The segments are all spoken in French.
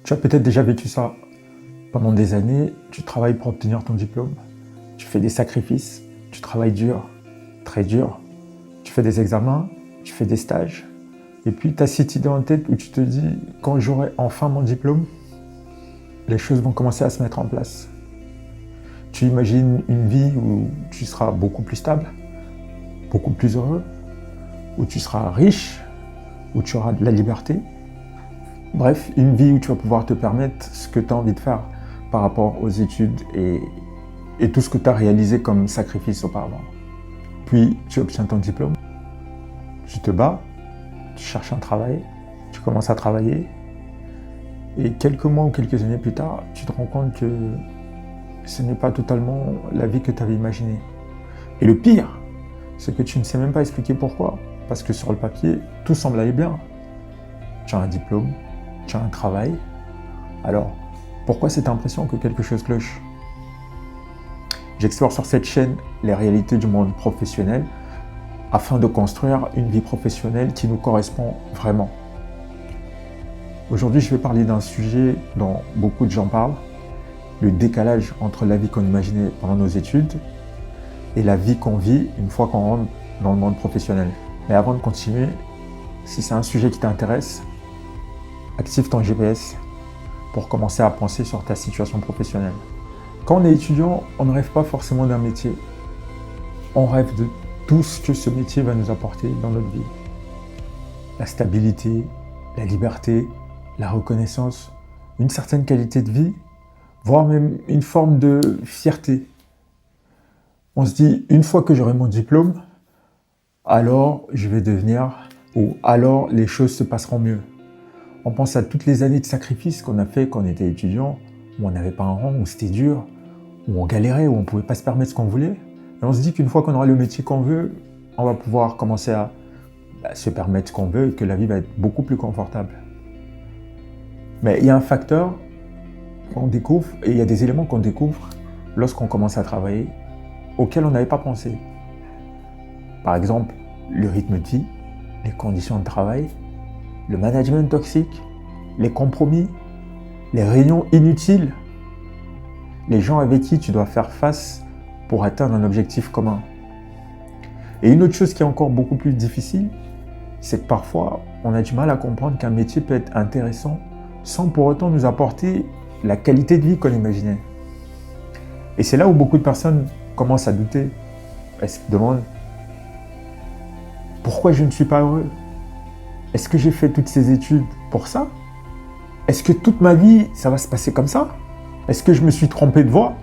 Tu as peut-être déjà vécu ça. Pendant des années, tu travailles pour obtenir ton diplôme. Tu fais des sacrifices, tu travailles dur, très dur. Tu fais des examens, tu fais des stages. Et puis, tu as cette idée en tête où tu te dis, quand j'aurai enfin mon diplôme, les choses vont commencer à se mettre en place. Tu imagines une vie où tu seras beaucoup plus stable, beaucoup plus heureux, où tu seras riche, où tu auras de la liberté. Bref, une vie où tu vas pouvoir te permettre ce que tu as envie de faire par rapport aux études et tout ce que tu as réalisé comme sacrifice auparavant. Puis, tu obtiens ton diplôme, tu te bats, tu cherches un travail, tu commences à travailler, et quelques mois ou quelques années plus tard, tu te rends compte que ce n'est pas totalement la vie que tu avais imaginée. Et le pire, c'est que tu ne sais même pas expliquer pourquoi. Parce que sur le papier, tout semble aller bien. Tu as un diplôme, tu as un travail. Alors, pourquoi cette impression que quelque chose cloche? J'explore sur cette chaîne les réalités du monde professionnel afin de construire une vie professionnelle qui nous correspond vraiment. Aujourd'hui, je vais parler d'un sujet dont beaucoup de gens parlent, le décalage entre la vie qu'on imaginait pendant nos études et la vie qu'on vit une fois qu'on rentre dans le monde professionnel. Mais avant de continuer, si c'est un sujet qui t'intéresse, active ton GPS pour commencer à penser sur ta situation professionnelle. Quand on est étudiant, on ne rêve pas forcément d'un métier. On rêve de tout ce que ce métier va nous apporter dans notre vie. La stabilité, la liberté, la reconnaissance, une certaine qualité de vie, voire même une forme de fierté. On se dit, une fois que j'aurai mon diplôme, alors je vais devenir, ou alors les choses se passeront mieux. On pense à toutes les années de sacrifices qu'on a fait quand on était étudiant, où on n'avait pas un rang, où c'était dur, où on galérait, où on ne pouvait pas se permettre ce qu'on voulait. Et on se dit qu'une fois qu'on aura le métier qu'on veut, on va pouvoir commencer à se permettre ce qu'on veut et que la vie va être beaucoup plus confortable. Mais il y a un facteur qu'on découvre, et il y a des éléments qu'on découvre lorsqu'on commence à travailler, auxquels on n'avait pas pensé. Par exemple, le rythme de vie, les conditions de travail, le management toxique, les compromis, les réunions inutiles, les gens avec qui tu dois faire face pour atteindre un objectif commun. Et une autre chose qui est encore beaucoup plus difficile, c'est que parfois, on a du mal à comprendre qu'un métier peut être intéressant sans pour autant nous apporter la qualité de vie qu'on imaginait. Et c'est là où beaucoup de personnes commencent à douter. Elles se demandent pourquoi je ne suis pas heureux? Est-ce que j'ai fait toutes ces études pour ça? Est-ce que toute ma vie, ça va se passer comme ça? Est-ce que je me suis trompé de voie?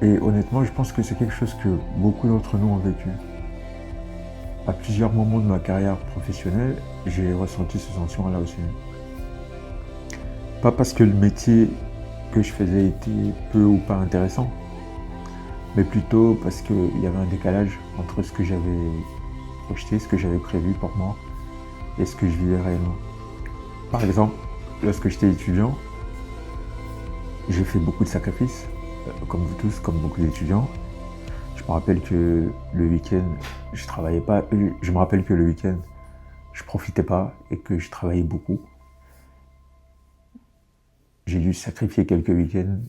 Et honnêtement, je pense que c'est quelque chose que beaucoup d'entre nous ont vécu. À plusieurs moments de ma carrière professionnelle, j'ai ressenti ce sentiment-là aussi. Pas parce que le métier que je faisais était peu ou pas intéressant, mais plutôt parce qu'il y avait un décalage entre ce que j'avais projeté, ce que j'avais prévu pour moi et ce que je vivais réellement. Par exemple, lorsque j'étais étudiant, j'ai fait beaucoup de sacrifices, comme vous tous, comme beaucoup d'étudiants. Je me rappelle que le week-end, je travaillais pas. Je me rappelle que le week-end, je profitais pas et que je travaillais beaucoup. J'ai dû sacrifier quelques week-ends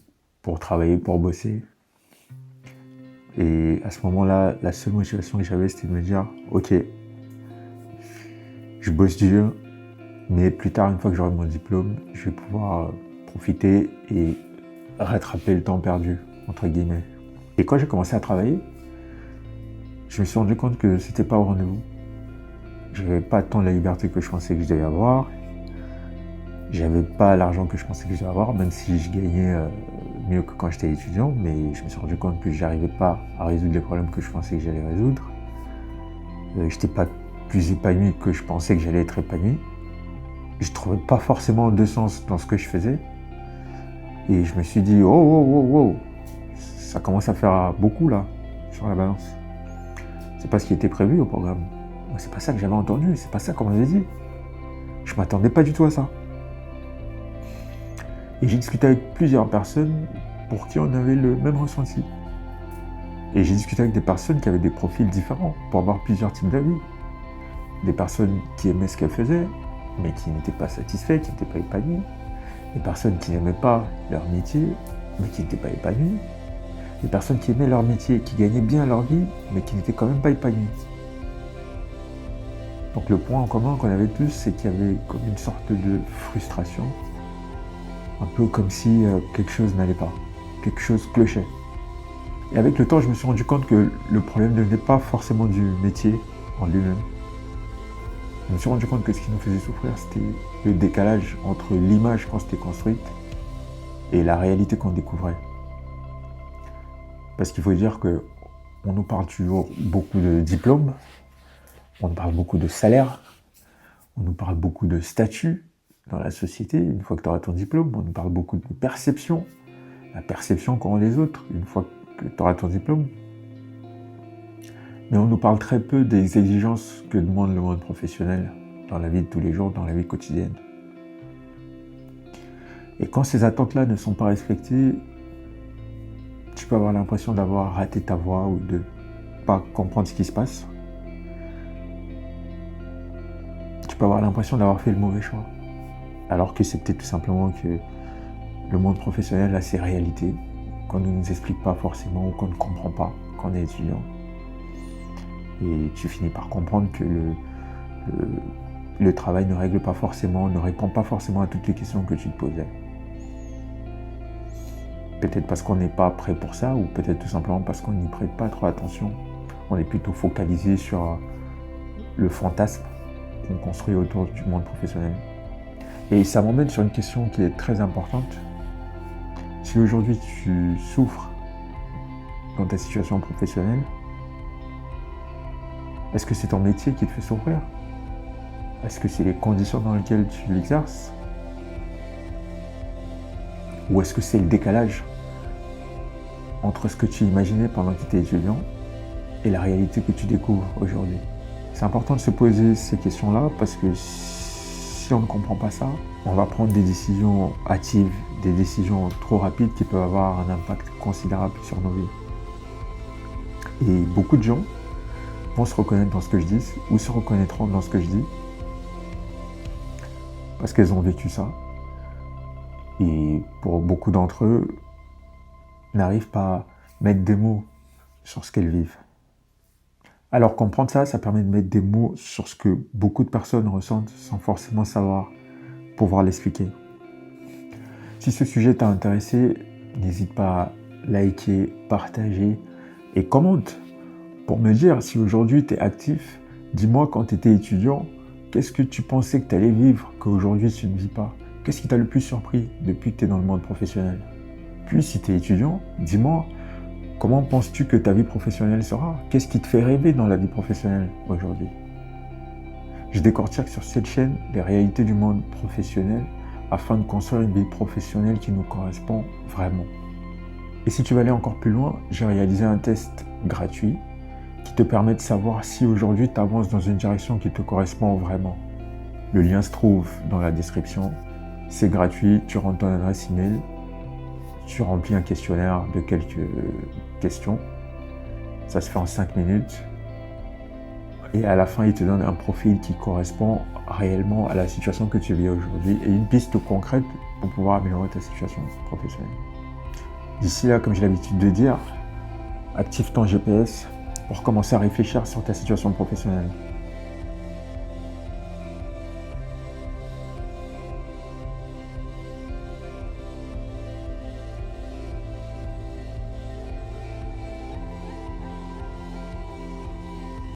pour travailler, pour bosser. Et à ce moment-là, la seule motivation que j'avais, c'était de me dire, ok, je bosse dur, mais plus tard, une fois que j'aurai mon diplôme, je vais pouvoir profiter et rattraper le temps perdu, entre guillemets. Et quand j'ai commencé à travailler, je me suis rendu compte que c'était pas au rendez-vous. Je n'avais pas tant la liberté que je pensais que je devais avoir. J'avais pas l'argent que je pensais que je devais avoir, même si je gagnais mieux que quand j'étais étudiant, mais je me suis rendu compte que j'arrivais pas à résoudre les problèmes que je pensais que j'allais résoudre. J'étais pas plus épanoui que je pensais que j'allais être épanoui. Je trouvais pas forcément de sens dans ce que je faisais. Et je me suis dit, oh, ça commence à faire beaucoup là, sur la balance. C'est pas ce qui était prévu au programme. C'est pas ça que j'avais entendu, c'est pas ça qu'on m'avait dit. Je m'attendais pas du tout à ça. Et j'ai discuté avec plusieurs personnes pour qui on avait le même ressenti. Et j'ai discuté avec des personnes qui avaient des profils différents pour avoir plusieurs types d'avis. Des personnes qui aimaient ce qu'elles faisaient, mais qui n'étaient pas satisfaites, qui n'étaient pas épanouies. les personnes qui n'aimaient pas leur métier, mais qui n'étaient pas épanouies, les personnes qui aimaient leur métier, qui gagnaient bien leur vie, mais qui n'étaient quand même pas épanouies. Donc le point en commun qu'on avait tous, c'est qu'il y avait comme une sorte de frustration, un peu comme si quelque chose n'allait pas, quelque chose clochait. Et avec le temps, je me suis rendu compte que le problème ne venait pas forcément du métier en lui-même. Je me suis rendu compte que ce qui nous faisait souffrir, c'était le décalage entre l'image qu'on s'était construite et la réalité qu'on découvrait. Parce qu'il faut dire qu'on nous parle toujours beaucoup de diplômes, on nous parle beaucoup de salaire, on nous parle beaucoup de statut dans la société. Une fois que tu auras ton diplôme, on nous parle beaucoup de perception, la perception qu'ont les autres une fois que tu auras ton diplôme. Mais on nous parle très peu des exigences que demande le monde professionnel dans la vie de tous les jours, dans la vie quotidienne. Et quand ces attentes-là ne sont pas respectées, tu peux avoir l'impression d'avoir raté ta voie ou de ne pas comprendre ce qui se passe. Tu peux avoir l'impression d'avoir fait le mauvais choix. Alors que c'est peut-être tout simplement que le monde professionnel a ses réalités qu'on ne nous explique pas forcément ou qu'on ne comprend pas quand on est étudiant. Et tu finis par comprendre que le travail ne règle pas forcément, ne répond pas forcément à toutes les questions que tu te posais. Peut-être parce qu'on n'est pas prêt pour ça, ou peut-être tout simplement parce qu'on n'y prête pas trop attention. On est plutôt focalisé sur le fantasme qu'on construit autour du monde professionnel. Et ça m'emmène sur une question qui est très importante. Si aujourd'hui tu souffres dans ta situation professionnelle, est-ce que c'est ton métier qui te fait souffrir? Est-ce que c'est les conditions dans lesquelles tu l'exerces? Ou est-ce que c'est le décalage entre ce que tu imaginais pendant que tu étais étudiant et la réalité que tu découvres aujourd'hui? C'est important de se poser ces questions-là parce que si on ne comprend pas ça, on va prendre des décisions hâtives, des décisions trop rapides qui peuvent avoir un impact considérable sur nos vies. Et beaucoup de gens vont se reconnaître dans ce que je dis ou se reconnaîtront dans ce que je dis parce qu'elles ont vécu ça. Et pour beaucoup d'entre eux, n'arrivent pas à mettre des mots sur ce qu'elles vivent. Alors comprendre ça, ça permet de mettre des mots sur ce que beaucoup de personnes ressentent sans forcément savoir pouvoir l'expliquer. Si ce sujet t'a intéressé, n'hésite pas à liker, partager et commente pour me dire si aujourd'hui tu es actif. Dis-moi quand tu étais étudiant, qu'est-ce que tu pensais que tu allais vivre qu'aujourd'hui tu ne vis pas? Qu'est-ce qui t'a le plus surpris depuis que tu es dans le monde professionnel? Puis si tu es étudiant, dis-moi, comment penses-tu que ta vie professionnelle sera? Qu'est-ce qui te fait rêver dans la vie professionnelle aujourd'hui? Je décortique sur cette chaîne les réalités du monde professionnel afin de construire une vie professionnelle qui nous correspond vraiment. Et si tu veux aller encore plus loin, j'ai réalisé un test gratuit qui te permet de savoir si aujourd'hui tu avances dans une direction qui te correspond vraiment. Le lien se trouve dans la description. C'est gratuit, tu rentres ton adresse email, tu remplis un questionnaire de quelques questions. Ça se fait en 5 minutes. Et à la fin, il te donne un profil qui correspond réellement à la situation que tu vis aujourd'hui et une piste concrète pour pouvoir améliorer ta situation professionnelle. D'ici là, comme j'ai l'habitude de dire, active ton GPS pour commencer à réfléchir sur ta situation professionnelle.